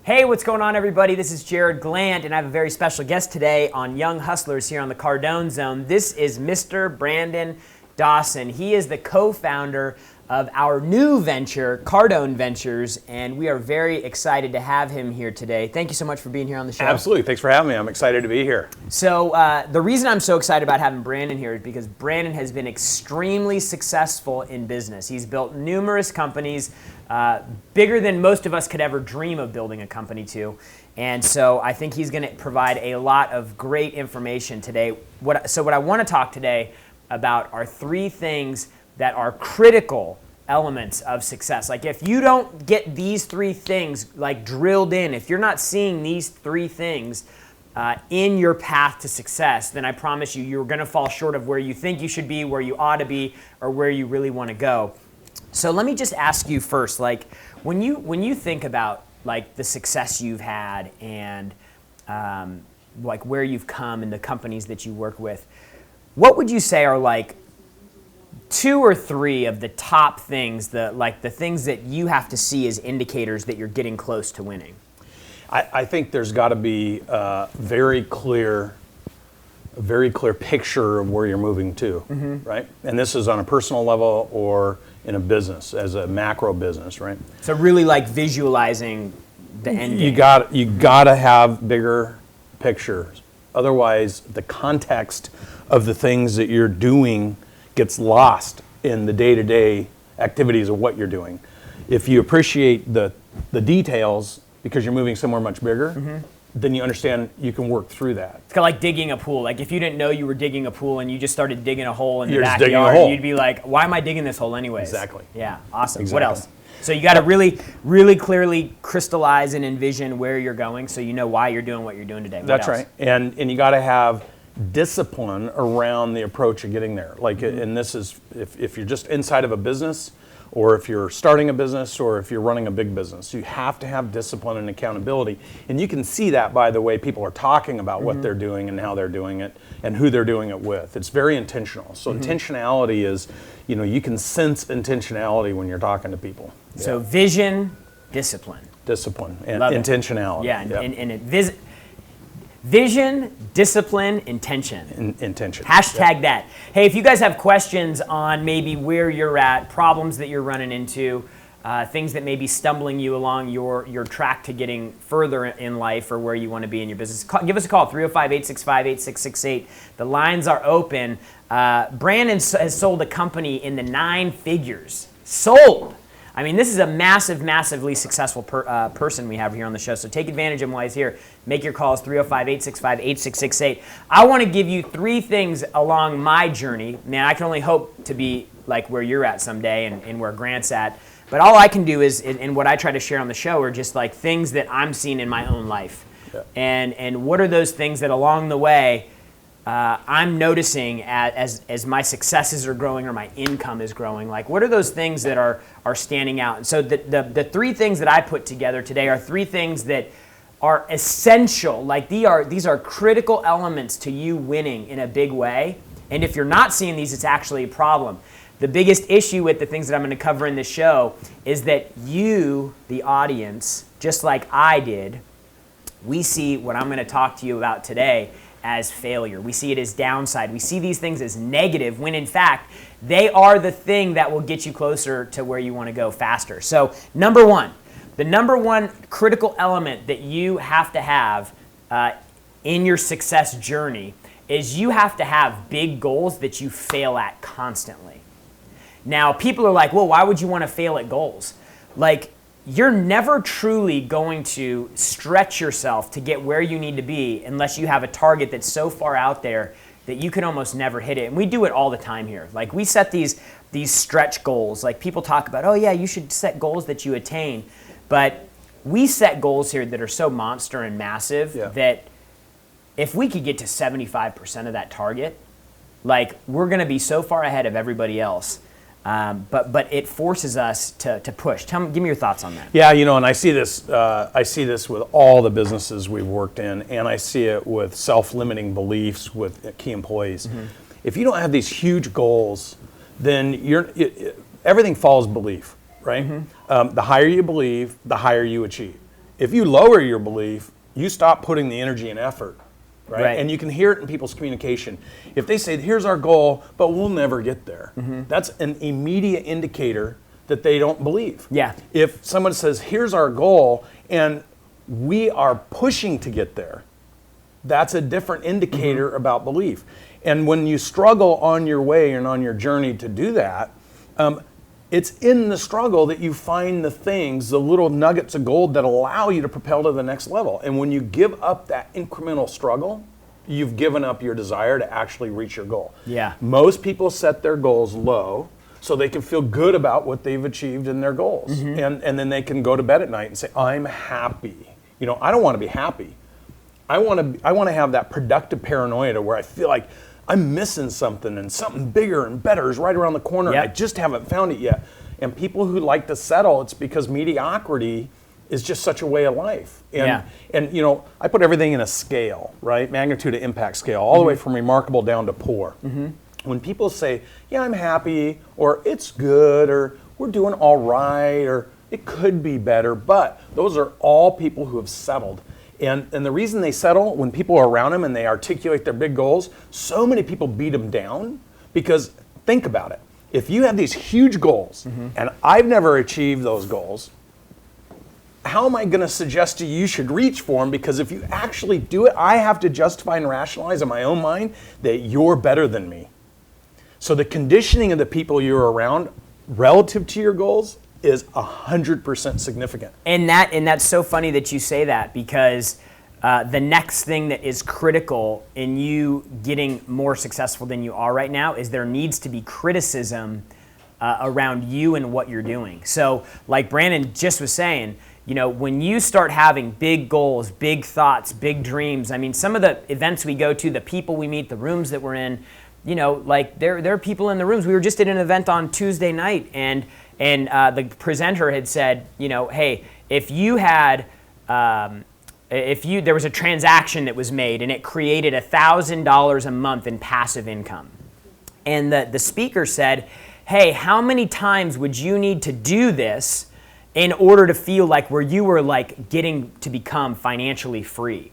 Hey, what's going on, everybody? This is Jarrod Glandt, and I have a very special guest today on Young Hustlers here on the Cardone Zone. This is Mr. Brandon Dawson. He is the co-founder of our new venture, Cardone Ventures, and we are very excited to have him here today. Thank you so much for being here on the show. Absolutely. Thanks for having me. I'm excited to be here. So the reason I'm so excited about having Brandon here is because Brandon has been extremely successful in business. He's built numerous companies, bigger than most of us could ever dream of building a company to. And so I think he's going to provide a lot of great information today. What I want to talk today about are three things that are critical elements of success. Like if you don't get these three things like drilled in, if you're not seeing these three things in your path to success, then I promise you, you're going to fall short of where you think you should be, where you ought to be, or where you really want to go. So let me just ask you first, like when you think about like the success you've had and like where you've come and the companies that you work with, what would you say are like two or three of the top things, the things that you have to see as indicators that you're getting close to winning? I think there's got to be a very clear picture of where you're moving to, right? And this is on a personal level or in a business, as a macro business, right? So really like visualizing the end game. You got to have bigger pictures. Otherwise, the context of the things that you're doing gets lost in the day-to-day activities of what you're doing. If you appreciate the details because you're moving somewhere much bigger, then you understand you can work through that. It's kind of like digging a pool. Like if you didn't know you were digging a pool and you just started digging a hole in the You're just digging a backyard, hole. you'd be like, why am I digging this hole anyways? Exactly. Yeah, awesome. Exactly. What else? So you got to really, really clearly crystallize and envision where you're going so you know why you're doing what you're doing today. What That's else? right. And you got to have discipline around the approach of getting there. Like, and this is, if you're just inside of a business, or if you're starting a business, or if you're running a big business, you have to have discipline and accountability. And you can see that by the way people are talking about what they're doing and how they're doing it and who they're doing it with. It's very intentional. So intentionality is, you can sense intentionality when you're talking to people. So vision, discipline. Discipline and Love it. intentionality. Yeah, and vision, discipline, intention. Intention. Hashtag that. Hey, if you guys have questions on maybe where you're at, problems that you're running into, things that may be stumbling you along your track to getting further in life or where you want to be in your business, give us a call, 305-865-8668. The lines are open. Brandon has sold a company in the 9 figures. Sold! I mean, this is a massively successful person we have here on the show, so take advantage of him while he's here. Make your calls, 305-865-8668. I want to give you 3 things along my journey. Man, I can only hope to be like where you're at someday and where Grant's at. But all I can do is, and what I try to share on the show are just like things that I'm seeing in my own life. Yeah. And what are those things that along the way I'm noticing as my successes are growing or my income is growing? Like, what are those things that are standing out? And so the 3 things that I put together today are 3 things that are essential. Like these are critical elements to you winning in a big way. And if you're not seeing these, it's actually a problem. The biggest issue with the things that I'm going to cover in this show is that you, the audience, just like I did, we see what I'm going to talk to you about today as failure. We see it as downside. We see these things as negative when in fact they are the thing that will get you closer to where you want to go faster. So the number one critical element that you have to have in your success journey is you have to have big goals that you fail at constantly. Now people are like, well, why would you want to fail at goals? Like, you're never truly going to stretch yourself to get where you need to be unless you have a target that's so far out there that you can almost never hit it. And we do it all the time here. Like we set these stretch goals. Like people talk about, oh yeah, you should set goals that you attain. But we set goals here that are so monster and massive that if we could get to 75% of that target, like we're gonna be so far ahead of everybody else. But it forces us to push. Give me your thoughts on that. Yeah, and I see this with all the businesses we've worked in, and I see it with self-limiting beliefs with key employees. If you don't have these huge goals, then everything follows belief, right? The higher you believe, the higher you achieve. If you lower your belief, you stop putting the energy and effort, Right. And you can hear it in people's communication. If they say, here's our goal, but we'll never get there, that's an immediate indicator that they don't believe. Yeah. If someone says, here's our goal, and we are pushing to get there, that's a different indicator about belief. And when you struggle on your way and on your journey to do that, it's in the struggle that you find the things, the little nuggets of gold that allow you to propel to the next level. And when you give up that incremental struggle, you've given up your desire to actually reach your goal. Yeah. Most people set their goals low so they can feel good about what they've achieved in their goals. And then they can go to bed at night and say, I'm happy. You know, I don't want to be happy. I want to have that productive paranoia to where I feel like I'm missing something and something bigger and better is right around the corner. Yep. I just haven't found it yet. And people who like to settle, it's because mediocrity is just such a way of life. And you know, I put everything in a scale, right? Magnitude to impact scale, all the way from remarkable down to poor. When people say, yeah, I'm happy, or it's good, or we're doing all right, or it could be better, but those are all people who have settled. And the reason they settle, when people are around them and they articulate their big goals, so many people beat them down because think about it. If you have these huge goals and I've never achieved those goals, how am I going to suggest to you should reach for them? Because if you actually do it, I have to justify and rationalize in my own mind that you're better than me. So the conditioning of the people you're around relative to your goals is 100% significant. And that's so funny that you say that, because the next thing that is critical in you getting more successful than you are right now is there needs to be criticism around you and what you're doing. So like Brandon just was saying, you know, when you start having big goals, big thoughts, big dreams, I mean, some of the events we go to, the people we meet, the rooms that we're in, you know, like there are people in the rooms. We were just at an event on Tuesday night, and the presenter had said, you know, hey, if you had, there was a transaction that was made and it created $1,000 a month in passive income. And the speaker said, hey, how many times would you need to do this in order to feel like where you were like getting to become financially free?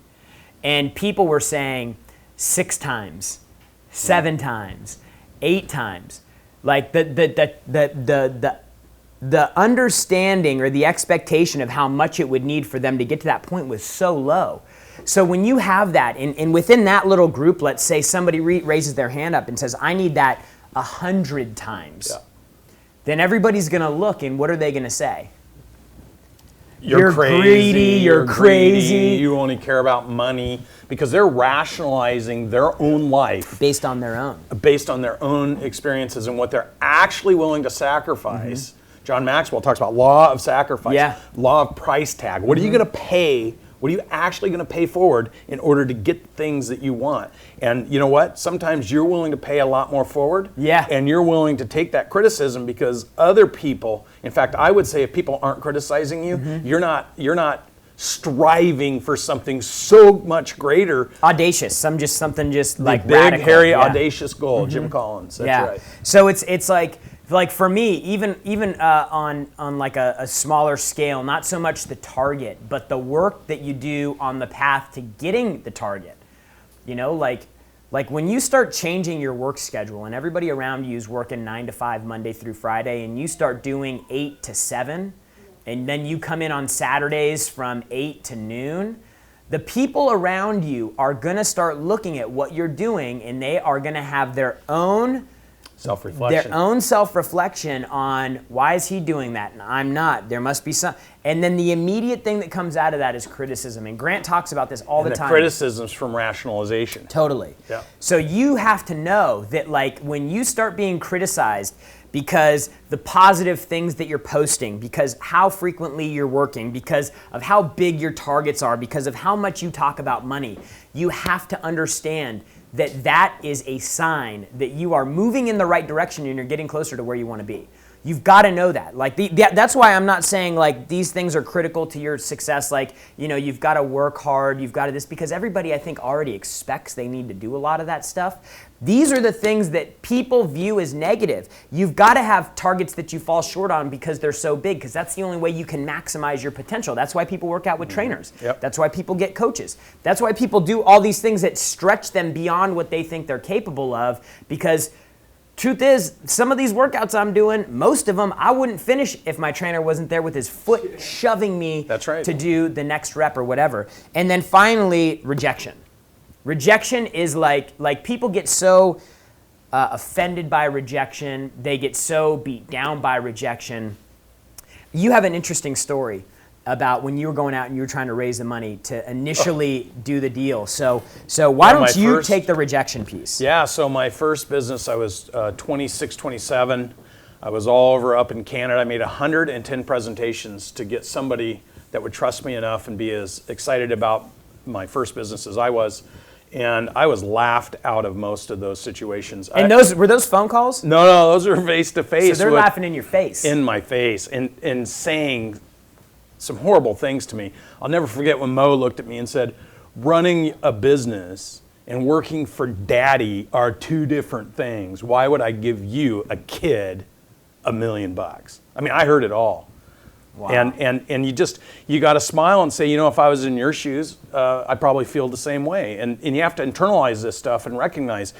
And people were saying 6 times, 7 times, 8 times. Like the understanding or the expectation of how much it would need for them to get to that point was so low. So when you have that, and within that little group, let's say somebody raises their hand up and says, I need that 100 times. Yeah. Then everybody's going to look, and what are they going to say? You're crazy, greedy, you're crazy. You only care about money, because they're rationalizing their own life. Based on their own experiences and what they're actually willing to sacrifice. John Maxwell talks about law of sacrifice, law of price tag. What are you going to pay? What are you actually going to pay forward in order to get things that you want? And you know what? Sometimes you're willing to pay a lot more forward. Yeah. And you're willing to take that criticism because other people, in fact, I would say if people aren't criticizing you, you're not striving for something so much greater. Audacious. Something like big, radical. hairy, audacious goal. Jim Collins. That's right. So it's like for me, even on like a smaller scale, not so much the target, but the work that you do on the path to getting the target. You know, like when you start changing your work schedule and everybody around you is working 9 to 5 Monday through Friday, and you start doing 8 to 7, and then you come in on Saturdays from 8 to noon, the people around you are going to start looking at what you're doing, and they are going to have their own self-reflection on, why is he doing that and I'm not? There must be some. And then the immediate thing that comes out of that is criticism. And Glandt talks about this all the time. Criticism's from rationalization. Totally. Yeah. So you have to know that, like, when you start being criticized because the positive things that you're posting, because how frequently you're working, because of how big your targets are, because of how much you talk about money, you have to understand that is a sign that you are moving in the right direction and you're getting closer to where you want to be. You've got to know that. Like that's why I'm not saying like these things are critical to your success. Like, you know, you've got to work hard, you've got to this, because everybody I think already expects they need to do a lot of that stuff. These are the things that people view as negative. You've got to have targets that you fall short on because they're so big, because that's the only way you can maximize your potential. That's why people work out with trainers. Yep. That's why people get coaches. That's why people do all these things that stretch them beyond what they think they're capable of, because truth is, some of these workouts I'm doing, most of them I wouldn't finish if my trainer wasn't there with his foot shoving me to do the next rep or whatever. And then finally, rejection. Rejection is like people get so offended by rejection. They get so beat down by rejection. You have an interesting story about when you were going out and you were trying to raise the money to initially do the deal. So why don't you take the rejection piece? Yeah, so my first business, I was 26, 27. I was all over up in Canada. I made 110 presentations to get somebody that would trust me enough and be as excited about my first business as I was. And I was laughed out of most of those situations. And were those phone calls? No, those were face to face. So they're laughing in your face. In my face, and saying some horrible things to me. I'll never forget when Mo looked at me and said, running a business and working for daddy are two different things. Why would I give you, a kid, $1 million? I mean, I heard it all. Wow. And you got to smile and say, if I was in your shoes, I'd probably feel the same way. And you have to internalize this stuff and recognize.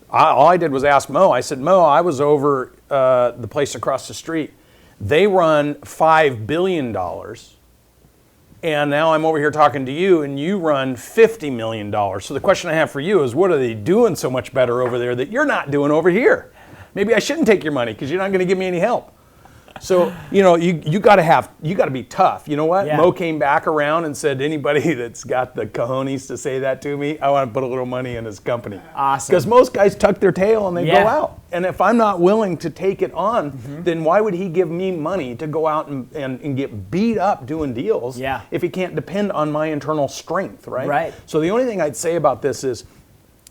All I did was ask Mo. I said, Mo, I was over the place across the street. They run $5 billion. And now I'm over here talking to you, and you run $50 million. So the question I have for you is, what are they doing so much better over there that you're not doing over here? Maybe I shouldn't take your money because you're not going to give me any help. So, you got to be tough. You know what? Yeah. Mo came back around and said, anybody that's got the cojones to say that to me, I want to put a little money in his company. Awesome. Because most guys tuck their tail and they go out. And if I'm not willing to take it on, then why would he give me money to go out and get beat up doing deals if he can't depend on my internal strength, right? Right. So the only thing I'd say about this is,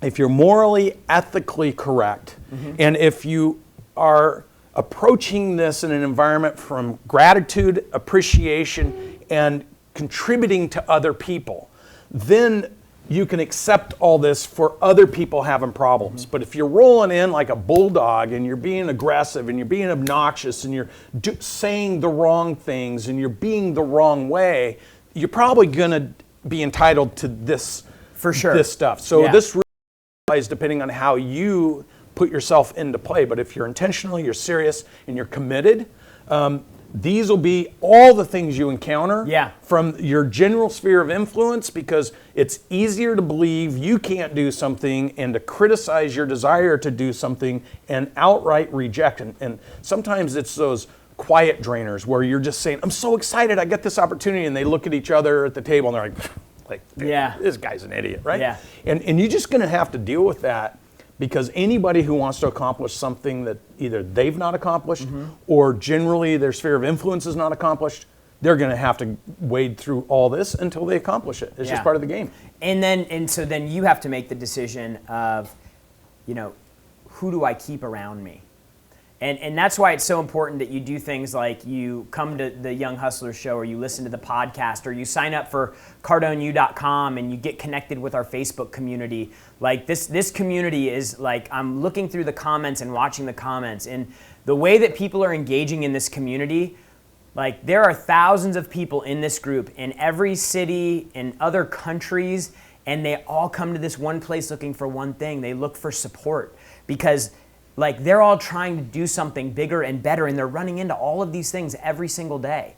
if you're morally, ethically correct, and if you are approaching this in an environment from gratitude, appreciation, and contributing to other people, then you can accept all this for other people having problems. But if you're rolling in like a bulldog and you're being aggressive and you're being obnoxious and you're saying the wrong things and you're being the wrong way, you're probably going to be entitled to this, for sure, this stuff. So this really applies depending on how you put yourself into play. But if you're intentional, you're serious, and you're committed, these will be all the things you encounter from your general sphere of influence, because it's easier to believe you can't do something and to criticize your desire to do something and outright reject. And sometimes it's those quiet drainers where you're just saying, I'm so excited, I get this opportunity, and they look at each other at the table and they're like this guy's an idiot, right? Yeah. And you're just going to have to deal with that. Because anybody who wants to accomplish something that either they've not accomplished or generally their sphere of influence is not accomplished, they're going to have to wade through all this until they accomplish it. It's just part of the game. And so then you have to make the decision of, who do I keep around me? And that's why it's so important that you do things like you come to the Young Hustlers show, or you listen to the podcast, or you sign up for CardoneU.com and you get connected with our Facebook community. Like this community is like, I'm looking through the comments and watching the comments, and the way that people are engaging in this community, like there are thousands of people in this group in every city, in other countries, and they all come to this one place looking for one thing. They look for support, because like they're all trying to do something bigger and better, and they're running into all of these things every single day.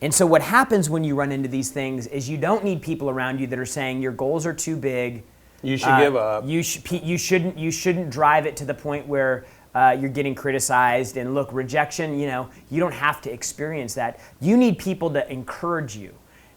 And so what happens when you run into these things is you don't need people around you that are saying your goals are too big. You should give up. You shouldn't drive it to the point where you're getting criticized. And look, rejection, you don't have to experience that. You need people to encourage you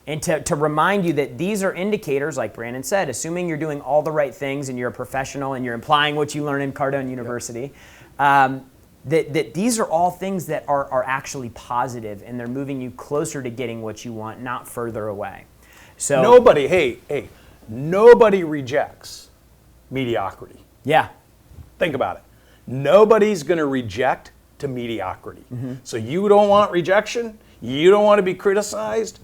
and to remind you that these are indicators, like Brandon said, assuming you're doing all the right things and you're a professional and you're applying what you learn in Cardone University, that these are all things that are actually positive, and they're moving you closer to getting what you want, not further away. So nobody rejects mediocrity. Yeah. Think about it. Nobody's going to reject to mediocrity. So you don't want rejection. You don't want to be criticized.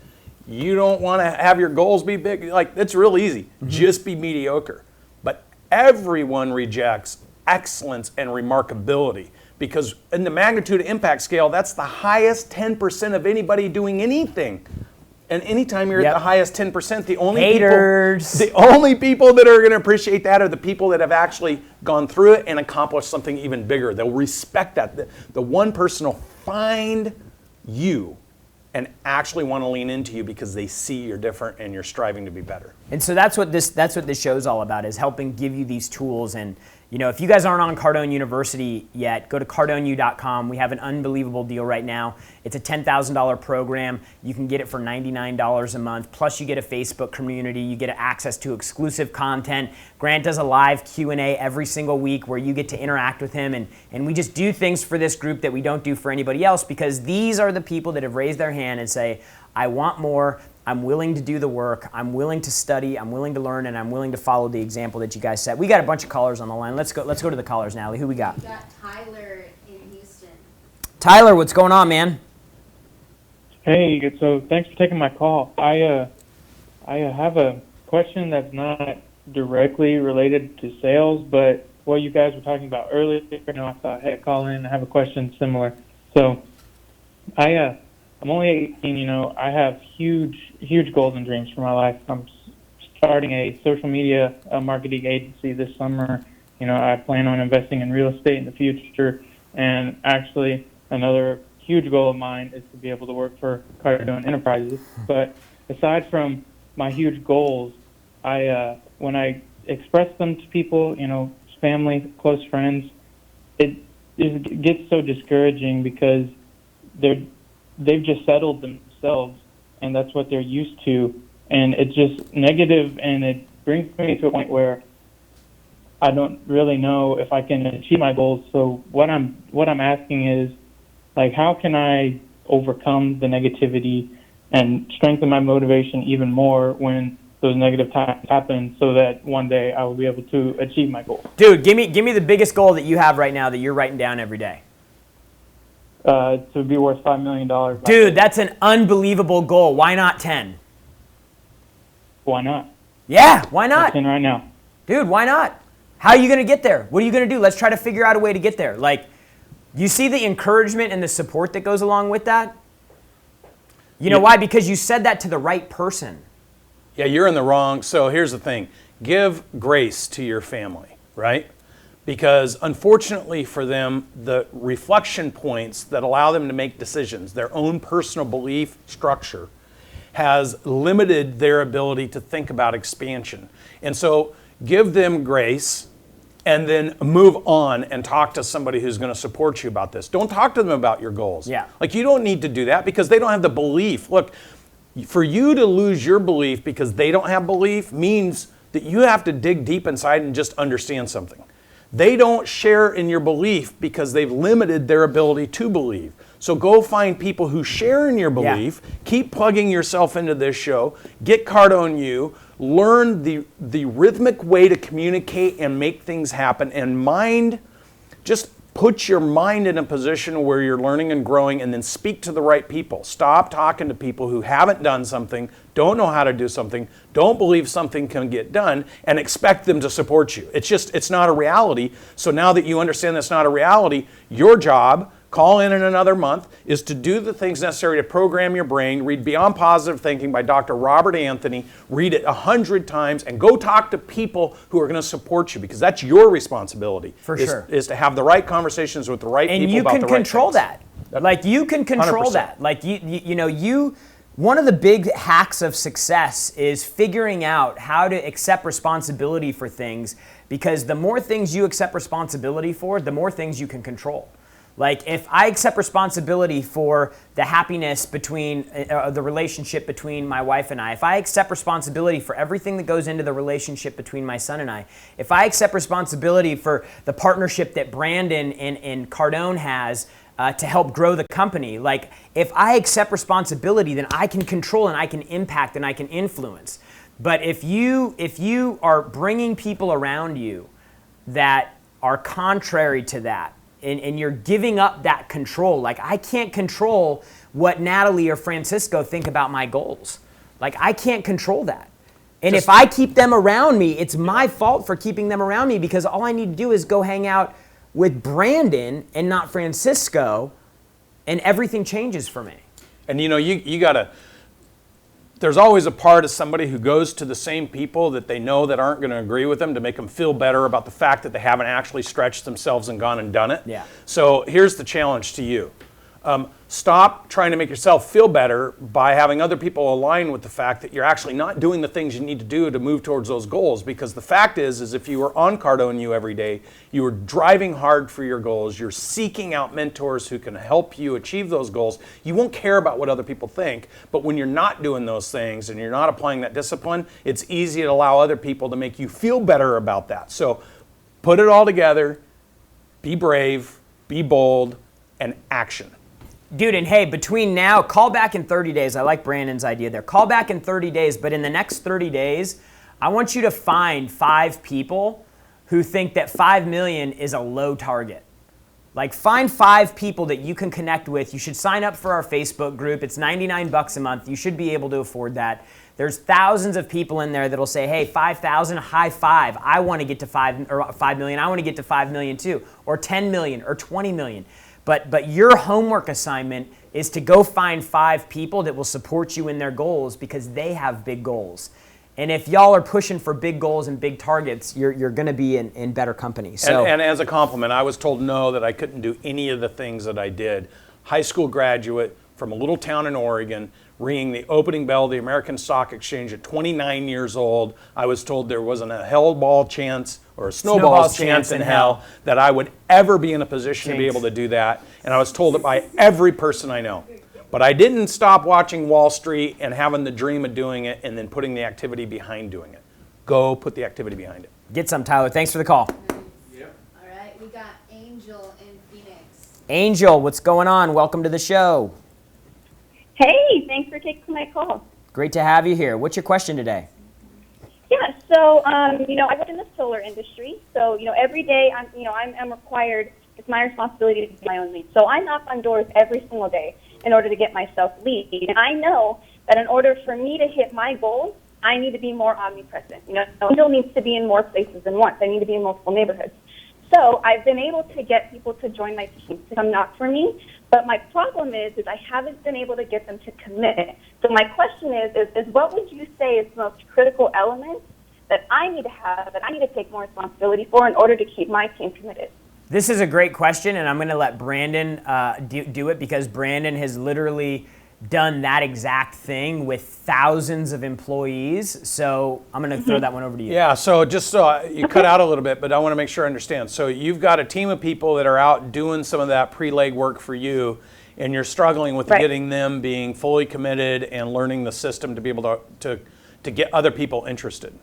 You don't want to have your goals be big. Like, it's real easy. Just be mediocre. But Everyone rejects excellence and remarkability, because in the magnitude impact scale, that's the highest 10% of anybody doing anything. And anytime you're at the highest 10%, the only people that are going to appreciate that are the people that have actually gone through it and accomplished something even bigger. They'll respect that. The one person will find you and actually want to lean into you because they see you're different and you're striving to be better. And so that's what this show is all about, is helping give you these tools. And if you guys aren't on Cardone University yet, go to cardoneu.com. We have an unbelievable deal right now. It's a $10,000 program. You can get it for $99 a month. Plus you get a Facebook community. You get access to exclusive content. Glandt does a live Q&A every single week where you get to interact with him. And we just do things for this group that we don't do for anybody else, because these are the people that have raised their hand and say, I want more. I'm willing to do the work. I'm willing to study. I'm willing to learn, and I'm willing to follow the example that you guys set. We got a bunch of callers on the line. Let's go to the callers, Natalie. Who we got? We got Tyler in Houston. Tyler, what's going on, man? Hey, so thanks for taking my call. I have a question that's not directly related to sales, but what you guys were talking about earlier, I thought, hey, call in. I have a question similar. So, I'm only 18, I have huge goals and dreams for my life. I'm starting a social media marketing agency this summer. I plan on investing in real estate in the future. And actually, another huge goal of mine is to be able to work for Cardone Enterprises. But aside from my huge goals, when I express them to people, family, close friends, it gets so discouraging because they've just settled themselves, and that's what they're used to, and it's just negative, and it brings me to a point where I don't really know if I can achieve my goals. So what I'm asking is, like, how can I overcome the negativity and strengthen my motivation even more when those negative times happen, so that one day I will be able to achieve my goals? Dude, give me the biggest goal that you have right now that you're writing down every day. To be worth $5 million. Dude, that's an unbelievable goal. Why not 10? Why not? Yeah, why not? 10 right now. Dude, why not? How are you going to get there? What are you going to do? Let's try to figure out a way to get there. Like, you see the encouragement and the support that goes along with that? You know why? Because you said that to the right person. Yeah, you're in the wrong. So here's the thing. Give grace to your family, right? Because unfortunately for them, the reflection points that allow them to make decisions, their own personal belief structure, has limited their ability to think about expansion. And so give them grace and then move on and talk to somebody who's going to support you about this. Don't talk to them about your goals. Yeah. Like, you don't need to do that because they don't have the belief. Look, for you to lose your belief because they don't have belief means that you have to dig deep inside and just understand something. They don't share in your belief because they've limited their ability to believe. So go find people who share in your belief, keep plugging yourself into this show, get Cardone U, learn the rhythmic way to communicate and make things happen, and just put your mind in a position where you're learning and growing, and then speak to the right people. Stop talking to people who haven't done something, don't know how to do something, don't believe something can get done, and expect them to support you. It's not a reality. So now that you understand that's not a reality, your job, call in another month, is to do the things necessary to program your brain. Read Beyond Positive Thinking by Dr. Robert Anthony. Read it 100 times and go talk to people who are going to support you, because that's your responsibility. Sure. Is to have the right conversations with the right people about the right things. And you can control that. Like, you can control 100%. that. Like, one of the big hacks of success is figuring out how to accept responsibility for things, because the more things you accept responsibility for, the more things you can control. Like, if I accept responsibility for the happiness between, the relationship between my wife and I, if I accept responsibility for everything that goes into the relationship between my son and I, if I accept responsibility for the partnership that Brandon and Cardone has to help grow the company, like, if I accept responsibility, then I can control and I can impact and I can influence. But if you are bringing people around you that are contrary to that, and you're giving up that control. Like, I can't control what Natalie or Francisco think about my goals. Like, I can't control that. And if I keep them around me, it's my fault for keeping them around me, because all I need to do is go hang out with Brandon and not Francisco, and everything changes for me. And you gotta, there's always a part of somebody who goes to the same people that they know that aren't gonna agree with them to make them feel better about the fact that they haven't actually stretched themselves and gone and done it. Yeah. So here's the challenge to you. Stop trying to make yourself feel better by having other people align with the fact that you're actually not doing the things you need to do to move towards those goals. Because the fact is if you were on Cardone you every day, you were driving hard for your goals, you're seeking out mentors who can help you achieve those goals, you won't care about what other people think. But when you're not doing those things and you're not applying that discipline, it's easy to allow other people to make you feel better about that. So put it all together, be brave, be bold, and action. Dude, and hey, between now, call back in 30 days. I like Brandon's idea there. Call back in 30 days, but in the next 30 days, I want you to find 5 people who think that 5 million is a low target. Like, find 5 people that you can connect with. You should sign up for our Facebook group. It's $99 a month. You should be able to afford that. There's thousands of people in there that'll say, hey, 5,000, high five. I want to get to 5 million. I want to get to 5 million too, or 10 million, or 20 million. But your homework assignment is to go find 5 people that will support you in their goals, because they have big goals. And if y'all are pushing for big goals and big targets, you're going to be in better company. So, and as a compliment, I was told no, that I couldn't do any of the things that I did. High school graduate from a little town in Oregon, ringing the opening bell of the American Stock Exchange at 29 years old. I was told there wasn't a hellball chance or a snowball's chance in hell that I would ever be in a position to be able to do that. And I was told it by every person I know. But I didn't stop watching Wall Street and having the dream of doing it and then putting the activity behind doing it. Go put the activity behind it. get some, Tyler. Thanks for the call. All right, we got Angel in Phoenix. Angel, what's going on? Welcome to the show. Hey, thanks for taking my call. Great to have you here. What's your question today? Yeah, so, I work in the solar industry. So, every day I'm required, it's my responsibility to do my own leads. So I knock on doors every single day in order to get myself leads. And I know that in order for me to hit my goals, I need to be more omnipresent. Angel needs to be in more places than once. I need to be in multiple neighborhoods. So I've been able to get people to join my team to come knock for me. But my problem is I haven't been able to get them to commit. So my question is what would you say is the most critical element that I need to have, that I need to take more responsibility for in order to keep my team committed? This is a great question, and I'm going to let Brandon do it, because Brandon has literally done that exact thing with thousands of employees. So I'm going to throw that one over to you. Yeah, so just so you cut out a little bit, but I want to make sure I understand. So you've got a team of people that are out doing some of that pre-leg work for you, and you're struggling with getting them being fully committed and learning the system to be able to get other people interested.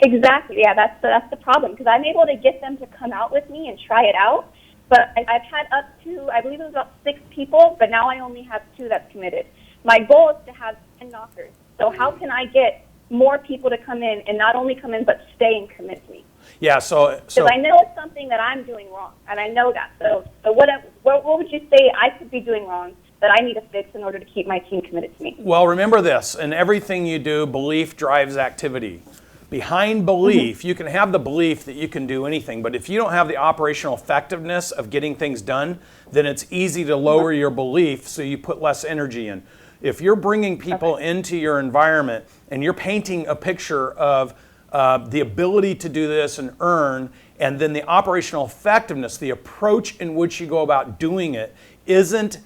Exactly. Yeah, that's the problem, because I'm able to get them to come out with me and try it out. But I've had up to, I believe it was about 6 people, but now I only have 2 that's committed. My goal is to have 10 knockers. So how can I get more people to come in, and not only come in, but stay and commit to me? Yeah, so because I know it's something that I'm doing wrong, and I know that. So what would you say I could be doing wrong that I need to fix in order to keep my team committed to me? Well, remember this: in everything you do, belief drives activity. Behind belief, you can have the belief that you can do anything, but if you don't have the operational effectiveness of getting things done, then it's easy to lower your belief, so you put less energy in. If you're bringing people into your environment and you're painting a picture of the ability to do this and earn, and then the operational effectiveness, the approach in which you go about doing it, isn't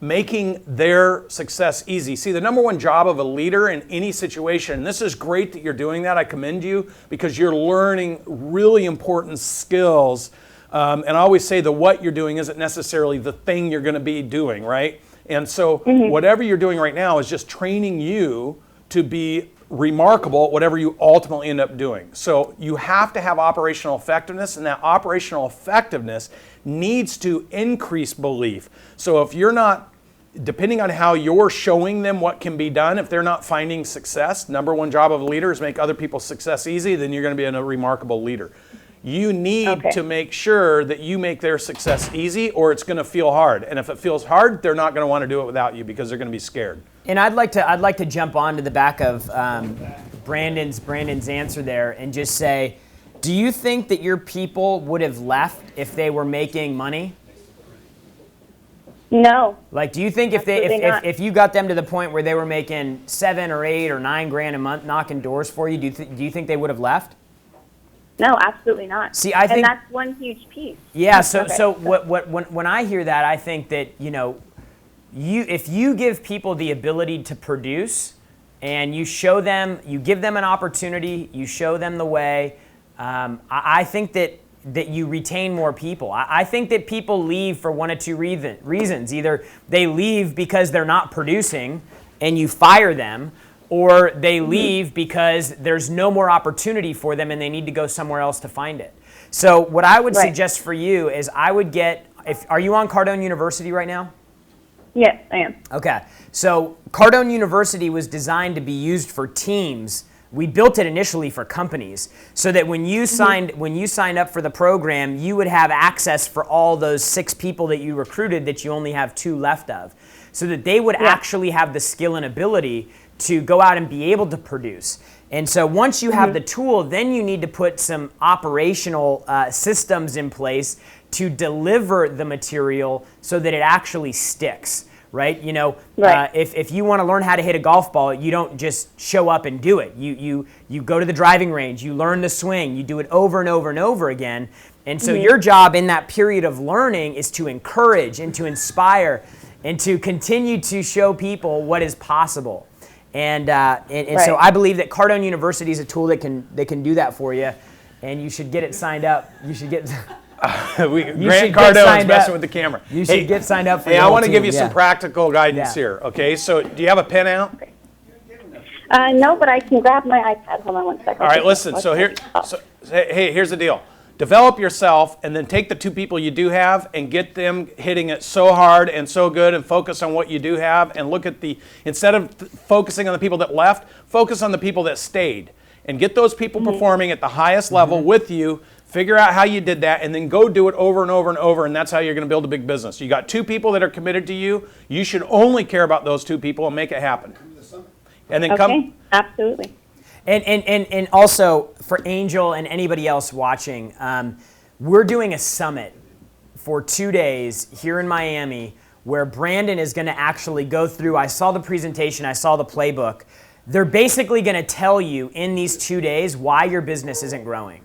making their success easy. See, the number one job of a leader in any situation, and this is great that you're doing that, I commend you, because you're learning really important skills. And I always say that what you're doing isn't necessarily the thing you're going to be doing, right? And so whatever you're doing right now is just training you to be remarkable at whatever you ultimately end up doing. So you have to have operational effectiveness, and that operational effectiveness needs to increase belief. So if you're not, depending on how you're showing them what can be done, if they're not finding success, number one job of a leader is make other people's success easy, then you're going to be a remarkable leader. You need to make sure that you make their success easy, or it's going to feel hard. And if it feels hard, they're not going to want to do it without you, because they're going to be scared. And I'd like to jump on to the back of Brandon's answer there and just say, do you think that your people would have left if they were making money? No. Like, do you think if you got them to the point where they were making 7 or 8 or 9 grand a month knocking doors for you, do you think they would have left? No, absolutely not. See, I think, and that's one huge piece. Yeah. So when I hear that, I think that if you give people the ability to produce, and you give them an opportunity, you show them the way. I think that you retain more people. I think that people leave for one of two reasons. Either they leave because they're not producing and you fire them, or they leave because there's no more opportunity for them and they need to go somewhere else to find it. So what I would suggest for you is are you on Cardone University right now? Yes, I am. Okay. So Cardone University was designed to be used for teams. We built it initially for companies so that when you signed up for the program, you would have access for all those 6 people that you recruited that you only have 2 left of, so that they would actually have the skill and ability to go out and be able to produce. And so once you have the tool, then you need to put some operational systems in place to deliver the material so that it actually sticks. Right? If you want to learn how to hit a golf ball, you don't just show up and do it. You go to the driving range, you learn the swing, you do it over and over and over again. And so your job in that period of learning is to encourage and to inspire and to continue to show people what is possible. And so I believe that Cardone University is a tool that can do that for you, and you should get it signed up. You should get Grant Cardone's messing with the camera. You should get signed up for Hey, the I whole want to team. give you some practical guidance here. Okay, so do you have a pen out? No, but I can grab my iPad. Hold on one second. All right, listen. Here's the deal. Develop yourself, and then take the 2 people you do have and get them hitting it so hard and so good, and focus on what you do have, and look at instead of focusing on the people that left, focus on the people that stayed, and get those people performing at the highest level with you. Figure out how you did that, and then go do it over and over and over, and that's how you're going to build a big business. You got 2 people that are committed to you. You should only care about those 2 people and make it happen. And then absolutely. And also for Angel and anybody else watching, we're doing a summit for 2 days here in Miami where Brandon is going to actually go through. I saw the presentation, I saw the playbook. They're basically going to tell you in these 2 days why your business isn't growing.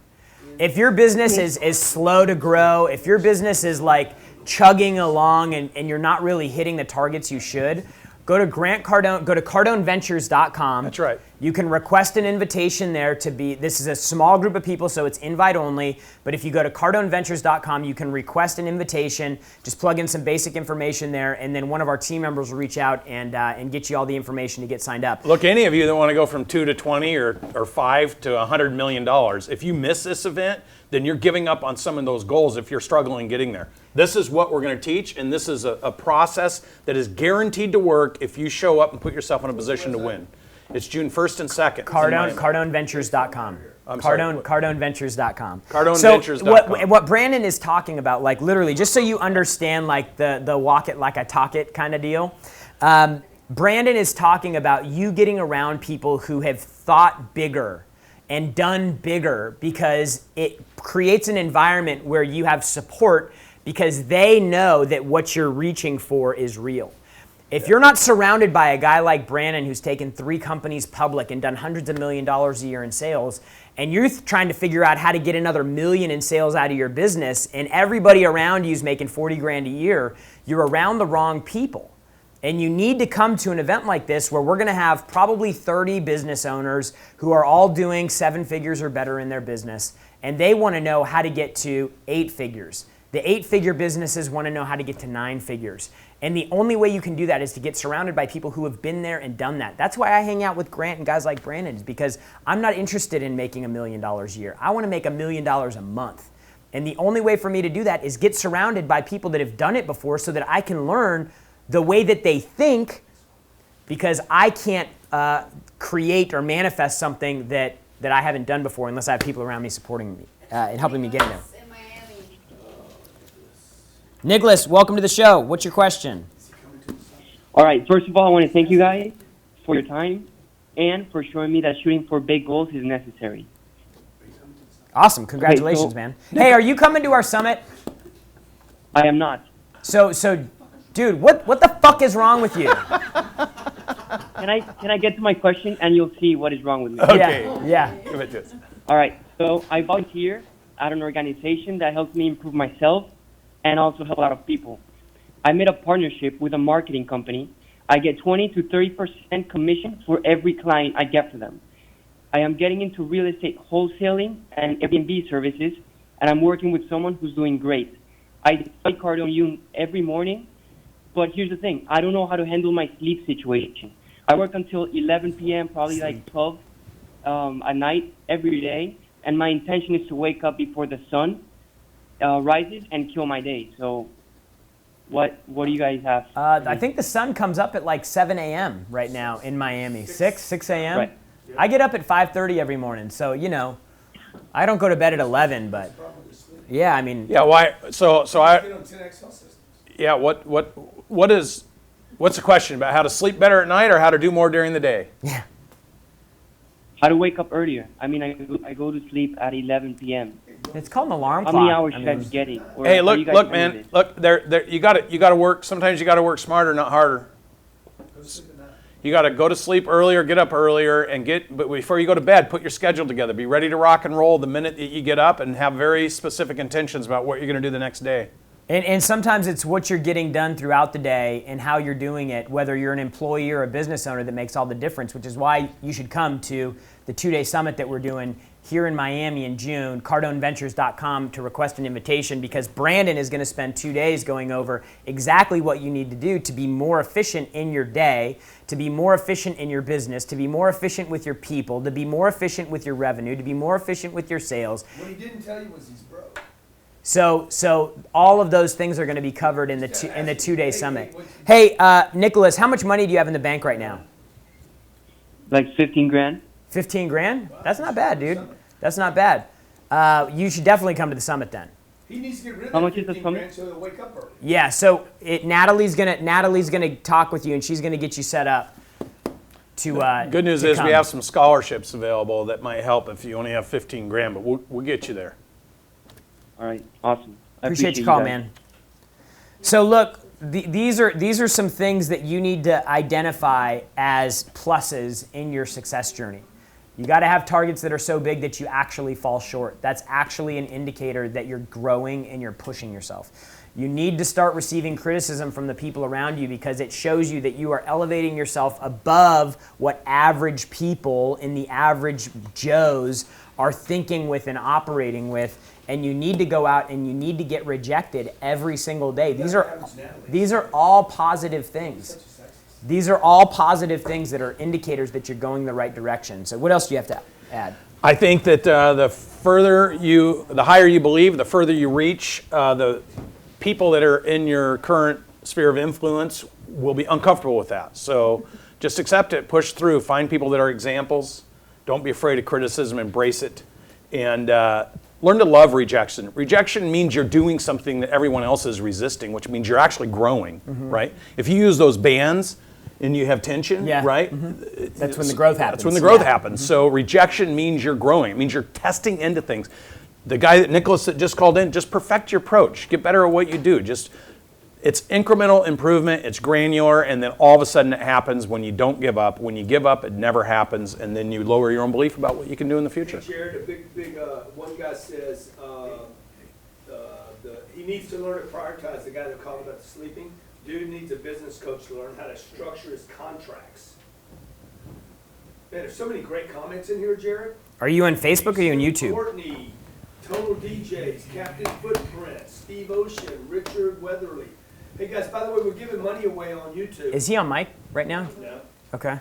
If your business is slow to grow, if your business is like chugging along and you're not really hitting the targets you should, go to cardoneventures.com. That's right. You can request an invitation there this is a small group of people, so it's invite only. But if you go to cardoneventures.com, you can request an invitation. Just plug in some basic information there, and then one of our team members will reach out and get you all the information to get signed up. Look, any of you that want to go from 2 to 20 or 5 to $100 million, if you miss this event, then you're giving up on some of those goals if you're struggling getting there. This is what we're going to teach, and this is a process that is guaranteed to work if you show up and put yourself in a position to win. It's June 1st and 2nd. Cardoneventures.com. Cardoneventures.com. Cardoneventures.com. So what Brandon is talking about, like literally, just so you understand, like the walk it like I talk it kind of deal, Brandon is talking about you getting around people who have thought bigger and done bigger, because it creates an environment where you have support because they know that what you're reaching for is real. If you're not surrounded by a guy like Brandon who's taken 3 companies public and done hundreds of $1 million a year in sales, and you're trying to figure out how to get another $1 million in sales out of your business, and everybody around you is making 40 grand a year, you're around the wrong people. And you need to come to an event like this where we're going to have probably 30 business owners who are all doing 7 figures or better in their business, and they want to know how to get to 8 figures. The 8-figure businesses want to know how to get to 9 figures. And the only way you can do that is to get surrounded by people who have been there and done that. That's why I hang out with Grant and guys like Brandon, is because I'm not interested in making $1 million a year. I want to make $1 million a month. And the only way for me to do that is get surrounded by people that have done it before, so that I can learn the way that they think, because I can't create or manifest something that I haven't done before unless I have people around me supporting me and helping me get there. Nicholas, welcome to the show. What's your question? All right. First of all, I want to thank you guys for your time. and for showing me that shooting for big goals is necessary. Awesome. Congratulations, man. Hey, are you coming to our summit? I am not. So, dude, what the fuck is wrong with you? Can I get to my question and you'll see what is wrong with me? Okay. Yeah. Give it to us. All right. So I volunteer at an organization that helps me improve myself and also help a lot of people. I made a partnership with a marketing company. I get 20 to 30% commission for every client I get for them. I am getting into real estate wholesaling and Airbnb services, and I'm working with someone who's doing great. I study Cardone every morning, but here's the thing. I don't know how to handle my sleep situation. I work until 11 p.m., probably like 12 at night every day, and my intention is to wake up before the sun rises and kill my day. So what do you guys have? I think the sun comes up at like 7 a.m. right now in Miami. 6 a.m.? Right. I get up at 5:30 every morning, so, you know, I don't go to bed at 11, but, yeah, I mean. Yeah, why? So yeah, what's the question about how to sleep better at night or how to do more during the day? Yeah. How to wake up earlier. I mean, I go to sleep at 11 p.m. It's called an alarm How clock. many hours I should I mean, be getting? Or Hey, are you guys look, doing man. this? Look, you got to work. Sometimes you got to work smarter, not harder. You got to go to sleep earlier, get up earlier, but before you go to bed, put your schedule together. Be ready to rock and roll the minute that you get up, and have very specific intentions about what you're going to do the next day. And sometimes it's what you're getting done throughout the day and how you're doing it, whether you're an employee or a business owner, that makes all the difference, which is why you should come to the 2-day summit that we're doing here in Miami in June, CardoneVentures.com to request an invitation, because Brandon is going to spend 2 days going over exactly what you need to do to be more efficient in your day, to be more efficient in your business, to be more efficient with your people, to be more efficient with your revenue, to be more efficient with your sales. What he didn't tell you was he's broke. So all of those things are going to be covered in the 2-day summit. Hey, Nicholas, how much money do you have in the bank right now? Like 15 grand? 15 grand? That's not bad, dude. That's not bad. You should definitely come to the summit then. He needs to get rid of How that much is the 15 summit? grand so he'll wake up early. Yeah. So Natalie's gonna talk with you, and she's gonna get you set up to. Good news to is come. we have some scholarships available that might help if you only have 15 grand, but we'll get you there. All right, awesome. I Appreciate your call, guys. man. So look, these are some things that you need to identify as pluses in your success journey. You got to have targets that are so big that you actually fall short. That's actually an indicator that you're growing and you're pushing yourself. You need to start receiving criticism from the people around you, because it shows you that you are elevating yourself above what average people in the average Joes are thinking with and operating with. And you need to go out and you need to get rejected every single day. These are all positive things. These are all positive things that are indicators that you're going the right direction. So what else do you have to add? I think that the higher you believe, the further you reach, the people that are in your current sphere of influence will be uncomfortable with that. So just accept it, push through, find people that are examples. Don't be afraid of criticism, embrace it, and learn to love rejection. Rejection means you're doing something that everyone else is resisting, which means you're actually growing, right? If you use those bands and you have tension, right? That's when the growth happens. That's when the growth happens. So rejection means you're growing. It means you're testing into things. The guy that Nicholas that just called in, just perfect your approach. Get better at what you do. It's incremental improvement, it's granular, and then all of a sudden it happens when you don't give up. When you give up, it never happens, and then you lower your own belief about what you can do in the future. Hey, Jarrod, a big one guy says he needs to learn to prioritize. The guy that called about the sleeping, dude needs a business coach to learn how to structure his contracts. Man, there's so many great comments in here, Jarrod. Are you on Facebook or are you on YouTube? Courtney, Total DJs, Captain Footprint, Steve Ocean, Richard Weatherly. Hey guys, by the way, we're giving money away on YouTube. Is he on mic right now? No. Okay.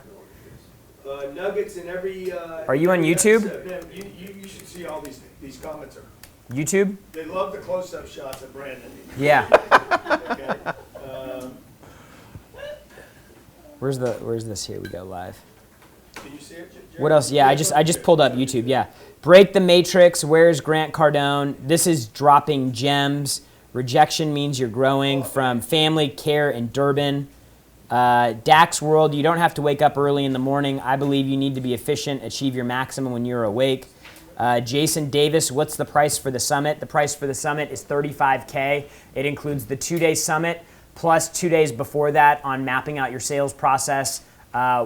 Nuggets in every. Are you on YouTube? Man, you should see all these comments. YouTube? They love the close-up shots of Brandon. Yeah. Okay. Where's this? Here we go live. Can you see it, Jarrod? What else? Yeah, I just pulled up YouTube. Yeah. Break the Matrix. Where's Glandt Cardone? This is dropping gems. Rejection means you're growing, from Family Care in Durban. Dax World, you don't have to wake up early in the morning. I believe you need to be efficient, achieve your maximum when you're awake. Jason Davis, what's the price for the summit? The price for the summit is $35K. It includes the 2-day summit plus 2 days before that on mapping out your sales process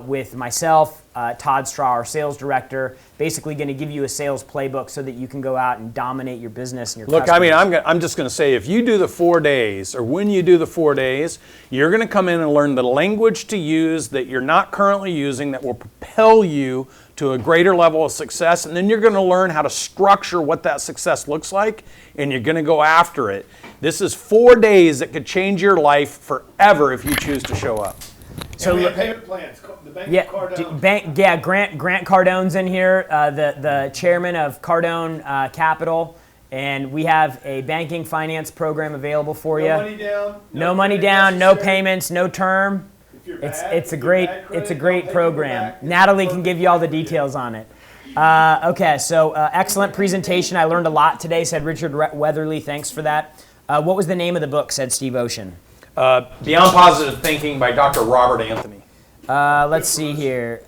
with myself, Todd Straw, our sales director, basically going to give you a sales playbook so that you can go out and dominate your business and your Look, customers. I mean, I'm just going to say, if you do the 4 days, or when you do the 4 days, you're going to come in and learn the language to use that you're not currently using that will propel you to a greater level of success, and then you're going to learn how to structure what that success looks like, and you're going to go after it. This is 4 days that could change your life forever if you choose to show up. So we have payment plans. The bank Yeah, Cardone. Grant Cardone's in here, the chairman of Cardone Capital, and we have a banking finance program available for you. No money down. No money down, no payments, no term. It's a great program. Natalie can give you all the details on it. Okay, so excellent presentation. I learned a lot today, said Richard Weatherly. Thanks for that. What was the name of the book, said Steve Ocean? Beyond Positive Thinking by Dr. Robert Anthony. Let's see here.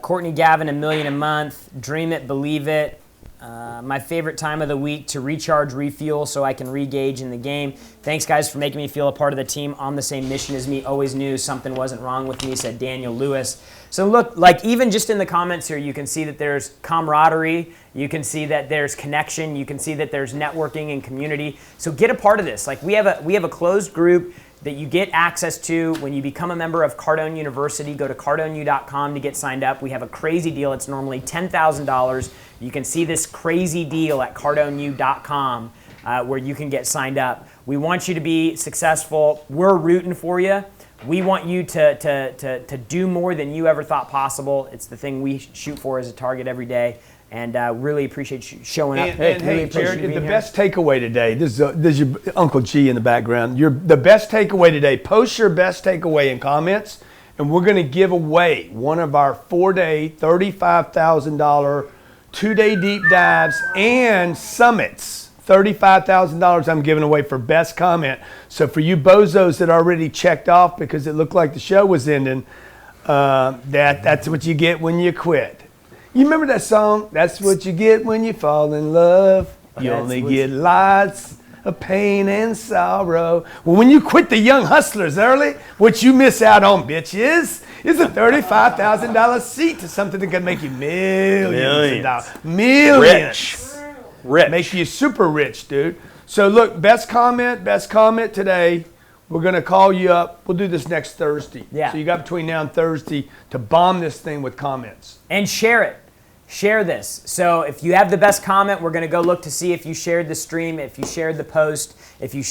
Courtney Gavin, $1 million a month. Dream it, believe it. My favorite time of the week to recharge, refuel, so I can re-gauge in the game. Thanks, guys, for making me feel a part of the team on the same mission as me. Always knew something wasn't wrong with me, said Daniel Lewis. So look, like even just in the comments here, you can see that there's camaraderie. You can see that there's connection. You can see that there's networking and community. So get a part of this. Like we have a closed group that you get access to when you become a member of Cardone University. Go to cardoneu.com to get signed up. We have a crazy deal. It's normally $10,000. You can see this crazy deal at cardoneu.com where you can get signed up. We want you to be successful. We're rooting for you. We want you to do more than you ever thought possible. It's the thing we shoot for as a target every day. And really appreciate you showing up. And hey, Jarrod, the best takeaway today, this is your Uncle G in the background. The best takeaway today, post your best takeaway in comments, and we're going to give away one of our 4-day, $35,000, 2-day deep dives and summits. $35,000 I'm giving away for best comment. So for you bozos that already checked off because it looked like the show was ending, that's what you get when you quit. You remember that song? That's what you get when you fall in love. You only get lots of pain and sorrow. Well, when you quit the young hustlers early, what you miss out on, bitches, is a $35,000 seat to something that can make you millions of dollars. Millions. Rich. Make you super rich, dude. So look, best comment today. We're going to call you up. We'll do this next Thursday. Yeah. So you got between now and Thursday to bomb this thing with comments. And share it. Share this. So if you have the best comment, we're going to go look to see if you shared the stream, if you shared the post, if you're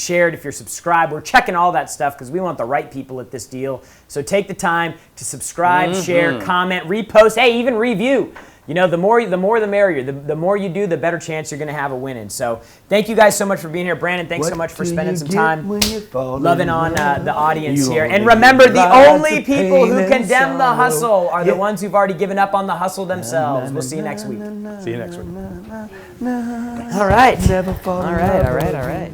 subscribed. We're checking all that stuff because we want the right people at this deal. So take the time to subscribe, share, comment, repost, hey, even review. You know, the more the merrier. The more you do, the better chance you're going to have of winning. So thank you guys so much for being here. Brandon, thanks so much for spending some time loving on the audience here. And remember, the only people who condemn the hustle are the ones who've already given up on the hustle themselves. We'll see you next week. See you next week. All right. All right.